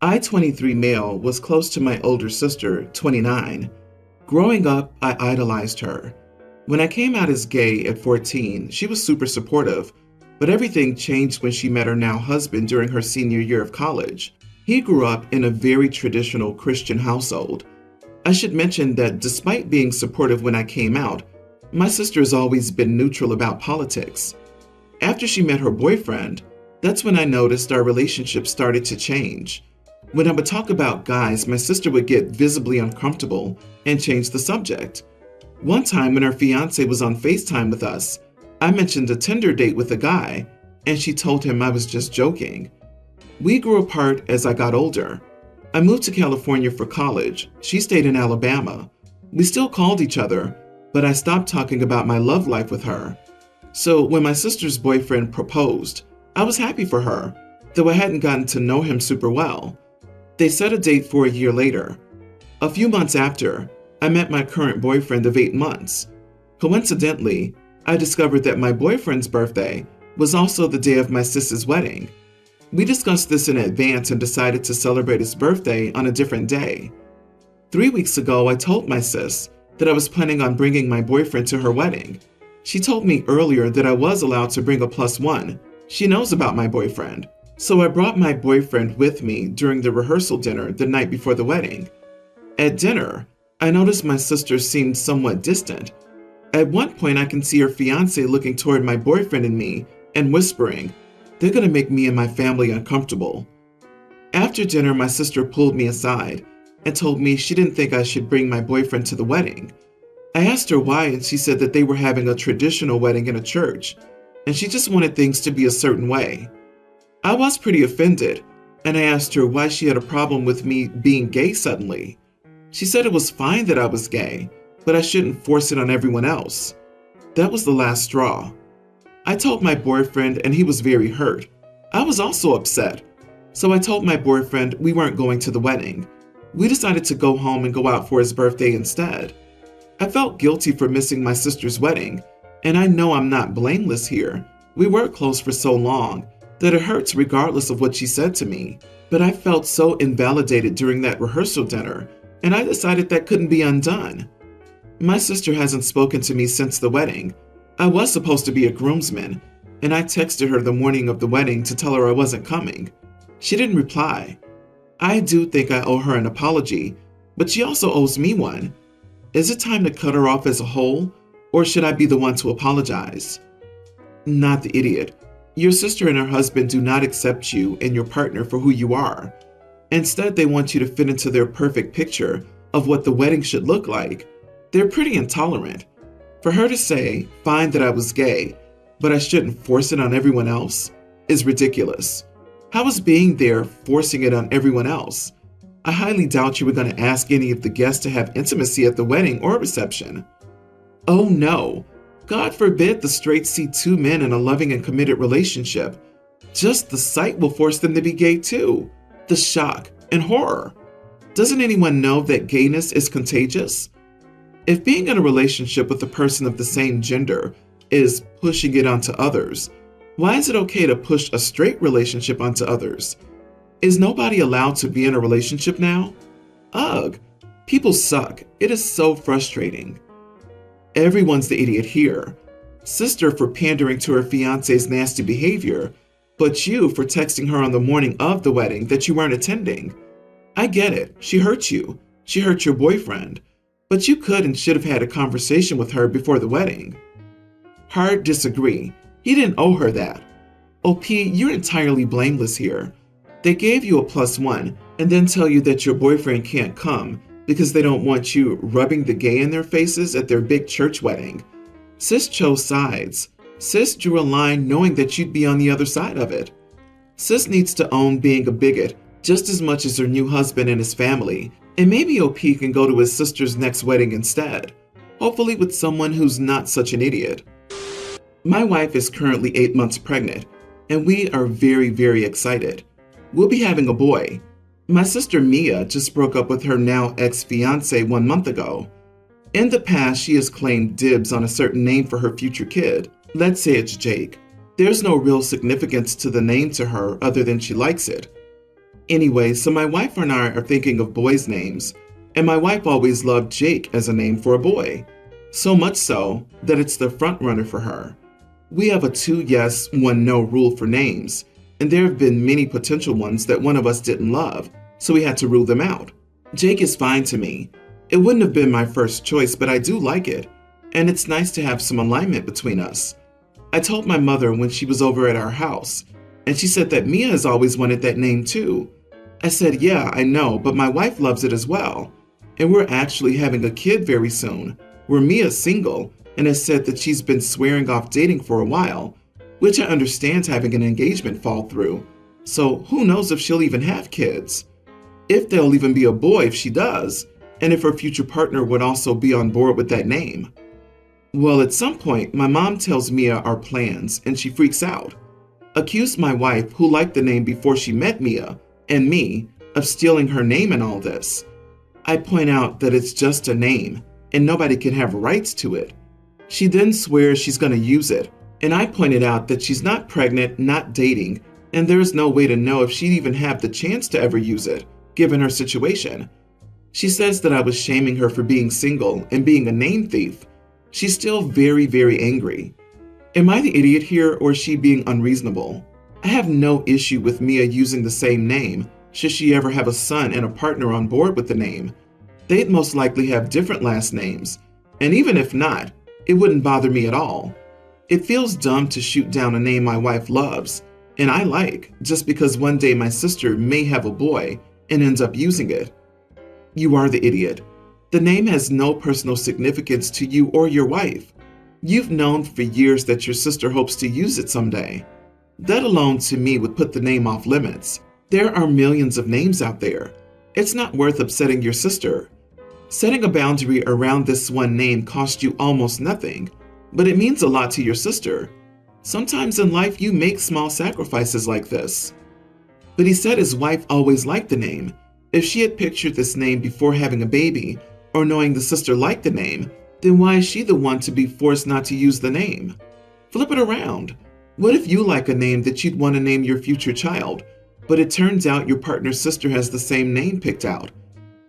I, 23 male, was close to my older sister, 29. Growing up, I idolized her. When I came out as gay at 14, she was super supportive, but everything changed when she met her now husband during her senior year of college. He grew up in a very traditional Christian household. I should mention that despite being supportive when I came out, my sister has always been neutral about politics. After she met her boyfriend, that's when I noticed our relationship started to change. When I would talk about guys, my sister would get visibly uncomfortable and change the subject. One time when her fiance was on FaceTime with us, I mentioned a Tinder date with a guy, and she told him I was just joking. We grew apart as I got older. I moved to California for college. She stayed in Alabama. We still called each other, but I stopped talking about my love life with her. So when my sister's boyfriend proposed, I was happy for her, though I hadn't gotten to know him super well. They set a date for a year later. A few months after, I met my current boyfriend of 8 months. Coincidentally, I discovered that my boyfriend's birthday was also the day of my sis's wedding. We discussed this in advance and decided to celebrate his birthday on a different day. 3 weeks ago, I told my sis that I was planning on bringing my boyfriend to her wedding. She told me earlier that I was allowed to bring a +1. She knows about my boyfriend. So I brought my boyfriend with me during the rehearsal dinner the night before the wedding. At dinner, I noticed my sister seemed somewhat distant. At one point, I can see her fiance looking toward my boyfriend and me and whispering, "They're gonna make me and my family uncomfortable." After dinner, my sister pulled me aside and told me she didn't think I should bring my boyfriend to the wedding. I asked her why, and she said that they were having a traditional wedding in a church, and she just wanted things to be a certain way. I was pretty offended, and I asked her why she had a problem with me being gay suddenly. She said it was fine that I was gay, but I shouldn't force it on everyone else. That was the last straw. I told my boyfriend, and he was very hurt. I was also upset, so I told my boyfriend we weren't going to the wedding. We decided to go home and go out for his birthday instead. I felt guilty for missing my sister's wedding, and I know I'm not blameless here. We were close for so long that it hurts regardless of what she said to me. But I felt so invalidated during that rehearsal dinner, and I decided that couldn't be undone. My sister hasn't spoken to me since the wedding. I was supposed to be a groomsman, and I texted her the morning of the wedding to tell her I wasn't coming. She didn't reply. I do think I owe her an apology, but she also owes me one. Is it time to cut her off as a whole, or should I be the one to apologize? Not the idiot. Your sister and her husband do not accept you and your partner for who you are. Instead, they want you to fit into their perfect picture of what the wedding should look like. They're pretty intolerant. For her to say, fine that I was gay, but I shouldn't force it on everyone else, is ridiculous. How is being there forcing it on everyone else? I highly doubt you were going to ask any of the guests to have intimacy at the wedding or reception. Oh no. God forbid the straights see two men in a loving and committed relationship. Just the sight will force them to be gay too. The shock and horror. Doesn't anyone know that gayness is contagious? If being in a relationship with a person of the same gender is pushing it onto others, why is it okay to push a straight relationship onto others? Is nobody allowed to be in a relationship now? Ugh, people suck. It is so frustrating. Everyone's the idiot here. Sister for pandering to her fiance's nasty behavior, but you for texting her on the morning of the wedding that you weren't attending. I get it. She hurt you. She hurt your boyfriend. But you could and should have had a conversation with her before the wedding. Hard disagree. He didn't owe her that. OP, you're entirely blameless here. They gave you a +1 and then tell you that your boyfriend can't come because they don't want you rubbing the gay in their faces at their big church wedding. Sis chose sides. Sis drew a line knowing that you'd be on the other side of it. Sis needs to own being a bigot just as much as her new husband and his family, and maybe OP can go to his sister's next wedding instead, hopefully with someone who's not such an idiot. My wife is currently 8 months pregnant, and we are very, very excited. We'll be having a boy. My sister Mia just broke up with her now ex-fiance 1 month ago. In the past, she has claimed dibs on a certain name for her future kid. Let's say it's Jake. There's no real significance to the name to her other than she likes it. Anyway, so my wife and I are thinking of boys' names, and my wife always loved Jake as a name for a boy. So much so that it's the front runner for her. We have a 2 yes, 1 no rule for names, and there have been many potential ones that one of us didn't love, so we had to rule them out. Jake is fine to me. It wouldn't have been my first choice, but I do like it, and it's nice to have some alignment between us. I told my mother when she was over at our house, and she said that Mia has always wanted that name too. I said, yeah, I know, but my wife loves it as well. And we're actually having a kid very soon, where Mia's single and has said that she's been swearing off dating for a while, which I understand having an engagement fall through. So who knows if she'll even have kids? If there'll even be a boy if she does, and if her future partner would also be on board with that name. Well, at some point, my mom tells Mia our plans and she freaks out. Accused my wife, who liked the name before she met Mia, and me, of stealing her name in all this. I point out that it's just a name, and nobody can have rights to it. She then swears she's going to use it, and I pointed out that she's not pregnant, not dating, and there's no way to know if she'd even have the chance to ever use it, given her situation. She says that I was shaming her for being single and being a name thief. She's still very, very angry. Am I the idiot here, or is she being unreasonable? I have no issue with Mia using the same name, should she ever have a son and a partner on board with the name. They'd most likely have different last names, and even if not, it wouldn't bother me at all. It feels dumb to shoot down a name my wife loves, and I like, just because one day my sister may have a boy and ends up using it. You are the idiot. The name has no personal significance to you or your wife. You've known for years that your sister hopes to use it someday. That alone to me would put the name off limits. There are millions of names out there. It's not worth upsetting your sister. Setting a boundary around this one name costs you almost nothing, but it means a lot to your sister. Sometimes in life you make small sacrifices like this. But he said his wife always liked the name. If she had pictured this name before having a baby, or knowing the sister liked the name, then why is she the one to be forced not to use the name? Flip it around. What if you like a name that you'd want to name your future child, but it turns out your partner's sister has the same name picked out?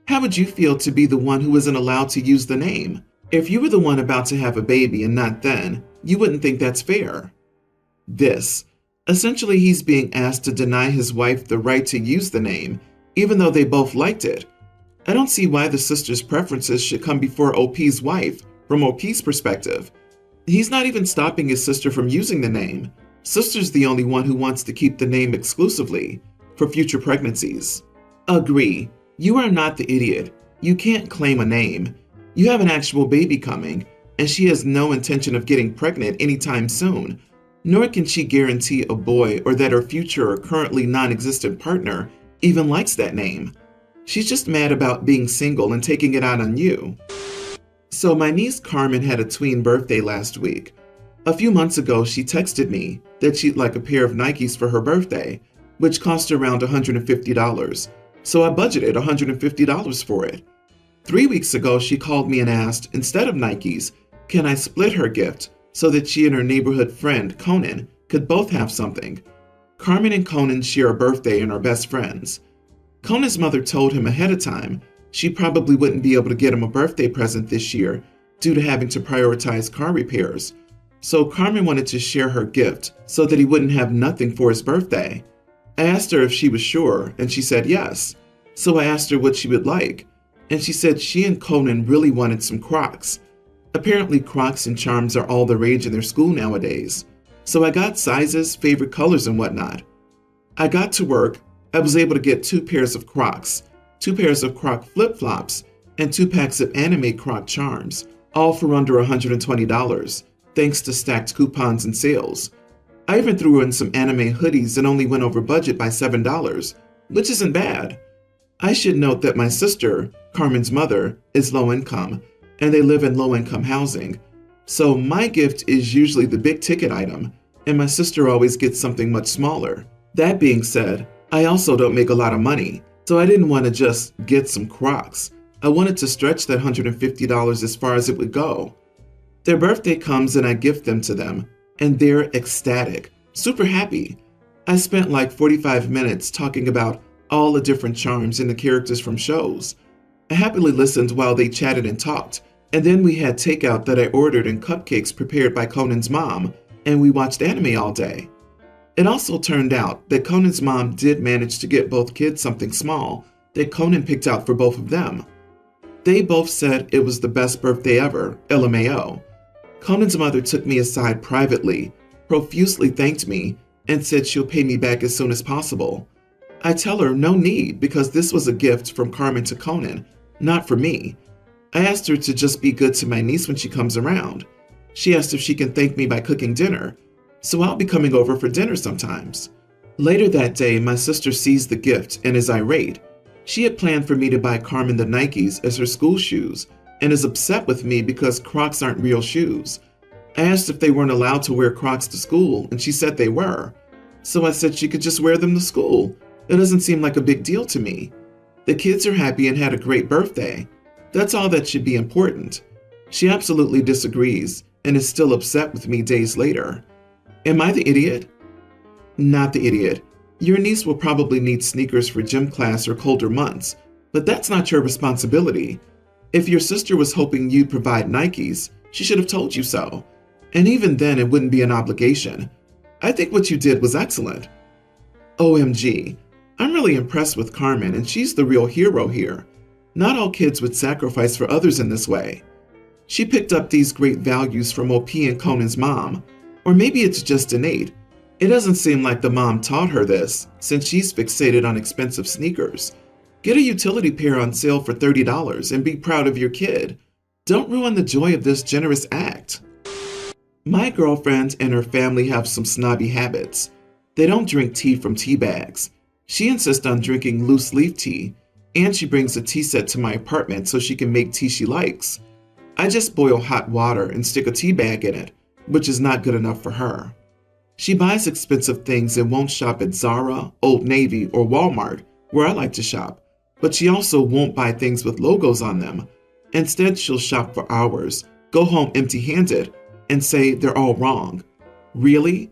How would you feel to be the one who isn't allowed to use the name? If you were the one about to have a baby and not then, you wouldn't think that's fair. Essentially, he's being asked to deny his wife the right to use the name, even though they both liked it. I don't see why the sister's preferences should come before OP's wife, from OP's perspective. He's not even stopping his sister from using the name. Sister's the only one who wants to keep the name exclusively for future pregnancies. Agree. You are not the idiot. You can't claim a name. You have an actual baby coming, and she has no intention of getting pregnant anytime soon, nor can she guarantee a boy or that her future or currently non-existent partner even likes that name. She's just mad about being single and taking it out on you. So my niece Carmen had a tween birthday last week. A few months ago, she texted me that she'd like a pair of Nikes for her birthday, which cost around $150. So I budgeted $150 for it. 3 weeks ago, she called me and asked, instead of Nikes, can I split her gift so that she and her neighborhood friend, Conan, could both have something? Carmen and Conan share a birthday and are best friends. Conan's mother told him ahead of time she probably wouldn't be able to get him a birthday present this year due to having to prioritize car repairs. So Carmen wanted to share her gift so that he wouldn't have nothing for his birthday. I asked her if she was sure, and she said yes. So I asked her what she would like, and she said she and Conan really wanted some Crocs. Apparently Crocs and charms are all the rage in their school nowadays. So I got sizes, favorite colors, and whatnot. I got to work. I was able to get 2 pairs of Crocs, 2 pairs of Croc flip-flops, and 2 packs of anime Croc charms, all for under $120, thanks to stacked coupons and sales. I even threw in some anime hoodies and only went over budget by $7, which isn't bad. I should note that my sister, Carmen's mother, is low income, and they live in low-income housing. So my gift is usually the big-ticket item, and my sister always gets something much smaller. That being said, I also don't make a lot of money, so I didn't want to just get some Crocs. I wanted to stretch that $150 as far as it would go. Their birthday comes and I gift them to them, and they're ecstatic, super happy. I spent like 45 minutes talking about all the different charms and the characters from shows. I happily listened while they chatted and talked, and then we had takeout that I ordered and cupcakes prepared by Conan's mom, and we watched anime all day. It also turned out that Conan's mom did manage to get both kids something small that Conan picked out for both of them. They both said it was the best birthday ever, LMAO. Conan's mother took me aside privately, profusely thanked me, and said she'll pay me back as soon as possible. I tell her no need because this was a gift from Carmen to Conan, not for me. I asked her to just be good to my niece when she comes around. She asked if she can thank me by cooking dinner, so I'll be coming over for dinner sometimes. Later that day, my sister sees the gift and is irate. She had planned for me to buy Carmen the Nikes as her school shoes and is upset with me because Crocs aren't real shoes. I asked if they weren't allowed to wear Crocs to school, and she said they were. So I said she could just wear them to school. It doesn't seem like a big deal to me. The kids are happy and had a great birthday. That's all that should be important. She absolutely disagrees and is still upset with me days later. Am I the idiot? Not the idiot. Your niece will probably need sneakers for gym class or colder months, but that's not your responsibility. If your sister was hoping you'd provide Nikes, she should have told you so. And even then, it wouldn't be an obligation. I think what you did was excellent. OMG. I'm really impressed with Carmen, and she's the real hero here. Not all kids would sacrifice for others in this way. She picked up these great values from OP and Conan's mom. Or maybe it's just innate. It doesn't seem like the mom taught her this, since she's fixated on expensive sneakers. Get a utility pair on sale for $30 and be proud of your kid. Don't ruin the joy of this generous act. My girlfriend and her family have some snobby habits. They don't drink tea from tea bags. She insists on drinking loose leaf tea, and she brings a tea set to my apartment so she can make tea she likes. I just boil hot water and stick a tea bag in it, which is not good enough for her. She buys expensive things and won't shop at Zara, Old Navy, or Walmart, where I like to shop, but she also won't buy things with logos on them. Instead, she'll shop for hours, go home empty-handed, and say they're all wrong. Really?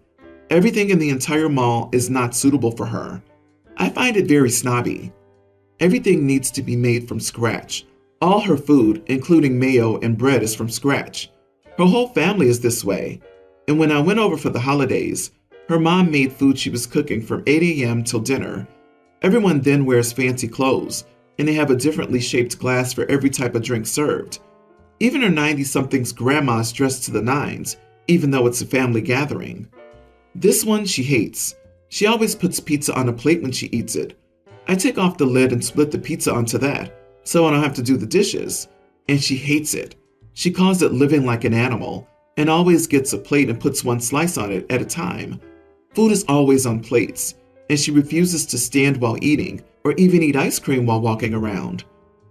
Everything in the entire mall is not suitable for her. I find it very snobby. Everything needs to be made from scratch. All her food, including mayo and bread, is from scratch. Her whole family is this way. And when I went over for the holidays, her mom made food she was cooking from 8 a.m. till dinner. Everyone then wears fancy clothes, and they have a differently shaped glass for every type of drink served. Even her 90-something's grandma's dressed to the nines, even though it's a family gathering. This one she hates. She always puts pizza on a plate when she eats it. I take off the lid and split the pizza onto that, so I don't have to do the dishes. And she hates it. She calls it living like an animal, and always gets a plate and puts one slice on it at a time. Food is always on plates, and she refuses to stand while eating, or even eat ice cream while walking around.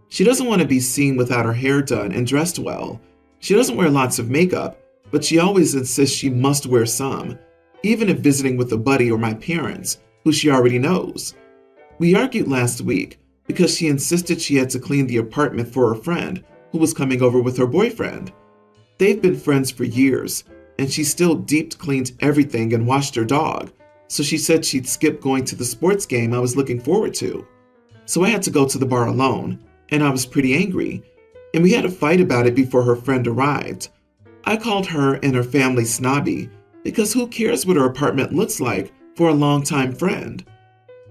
She doesn't want to be seen without her hair done and dressed well. She doesn't wear lots of makeup, but she always insists she must wear some, even if visiting with a buddy or my parents, who she already knows. We argued last week because she insisted she had to clean the apartment for her friend who was coming over with her boyfriend. They've been friends for years, and she still deep cleaned everything and washed her dog, so she said she'd skip going to the sports game I was looking forward to. So I had to go to the bar alone, and I was pretty angry, and we had a fight about it before her friend arrived. I called her and her family snobby, because who cares what her apartment looks like for a longtime friend?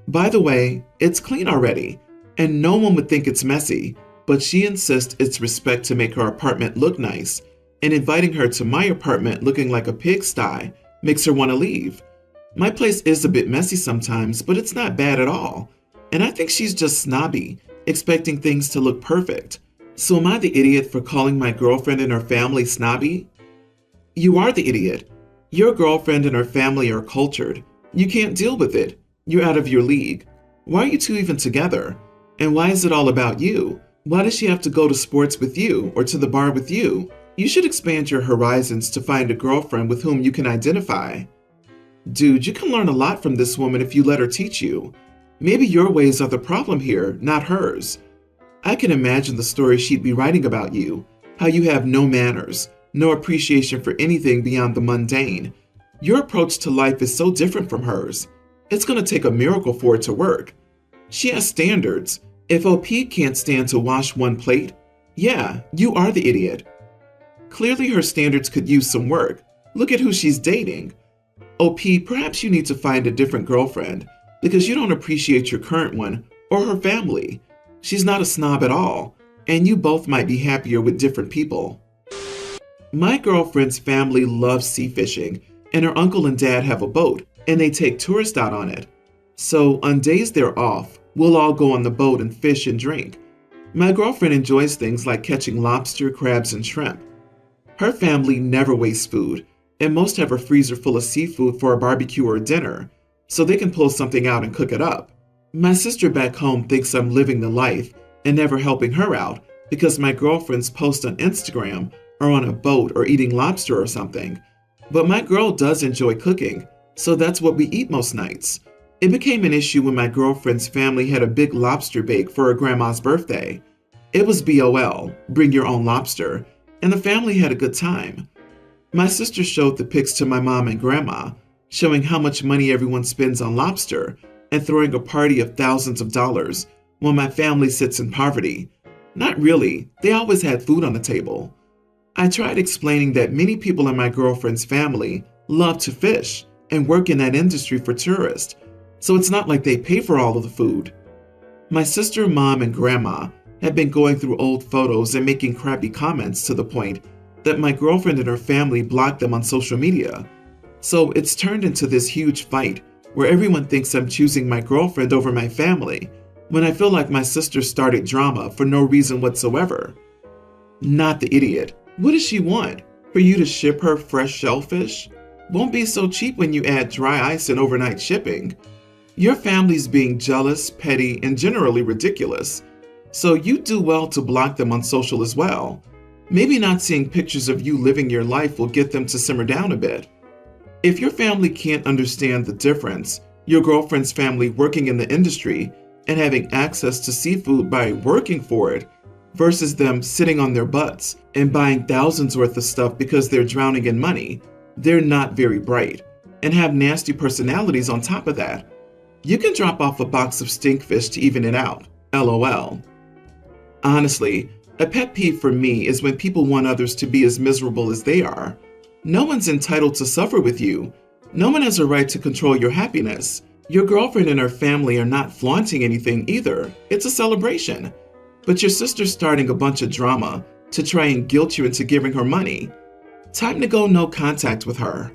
By the way, it's clean already, and no one would think it's messy, but she insists it's respect to make her apartment look nice, and inviting her to my apartment looking like a pigsty makes her want to leave. My place is a bit messy sometimes, but it's not bad at all, and I think she's just snobby, expecting things to look perfect. So am I the idiot for calling my girlfriend and her family snobby? You are the idiot. Your girlfriend and her family are cultured. You can't deal with it. You're out of your league. Why are you two even together? And why is it all about you? Why does she have to go to sports with you or to the bar with you? You should expand your horizons to find a girlfriend with whom you can identify. Dude, you can learn a lot from this woman if you let her teach you. Maybe your ways are the problem here, not hers. I can imagine the story she'd be writing about you, how you have no manners, no appreciation for anything beyond the mundane. Your approach to life is so different from hers. It's going to take a miracle for it to work. She has standards. If OP can't stand to wash one plate, yeah, you are the idiot. Clearly her standards could use some work. Look at who she's dating. OP, perhaps you need to find a different girlfriend because you don't appreciate your current one or her family. She's not a snob at all, and you both might be happier with different people. My girlfriend's family loves sea fishing, and her uncle and dad have a boat, and they take tourists out on it. So on days they're off, we'll all go on the boat and fish and drink. My girlfriend enjoys things like catching lobster, crabs, and shrimp. Her family never wastes food, and most have a freezer full of seafood for a barbecue or dinner, so they can pull something out and cook it up. My sister back home thinks I'm living the life and never helping her out because my girlfriend's post on Instagram are on a boat or eating lobster or something. But my girl does enjoy cooking, so that's what we eat most nights. It became an issue when my girlfriend's family had a big lobster bake for her grandma's birthday. It was BOL, bring your own lobster, and the family had a good time. My sister showed the pics to my mom and grandma, showing how much money everyone spends on lobster and throwing a party of thousands of dollars while my family sits in poverty. Not really, they always had food on the table. I tried explaining that many people in my girlfriend's family love to fish and work in that industry for tourists, so it's not like they pay for all of the food. My sister, mom, and grandma had been going through old photos and making crappy comments to the point that my girlfriend and her family blocked them on social media. So it's turned into this huge fight where everyone thinks I'm choosing my girlfriend over my family when I feel like my sister started drama for no reason whatsoever. Not the idiot. What does she want? For you to ship her fresh shellfish? Won't be so cheap when you add dry ice and overnight shipping. Your family's being jealous, petty, and generally ridiculous. So you do well to block them on social as well. Maybe not seeing pictures of you living your life will get them to simmer down a bit. If your family can't understand the difference, your girlfriend's family working in the industry and having access to seafood by working for it, versus them sitting on their butts and buying thousands worth of stuff because they're drowning in money, they're not very bright and have nasty personalities on top of that. You can drop off a box of stinkfish to even it out, LOL. Honestly, a pet peeve for me is when people want others to be as miserable as they are. No one's entitled to suffer with you. No one has a right to control your happiness. Your girlfriend and her family are not flaunting anything either. It's a celebration. But your sister's starting a bunch of drama to try and guilt you into giving her money. Time to go no contact with her.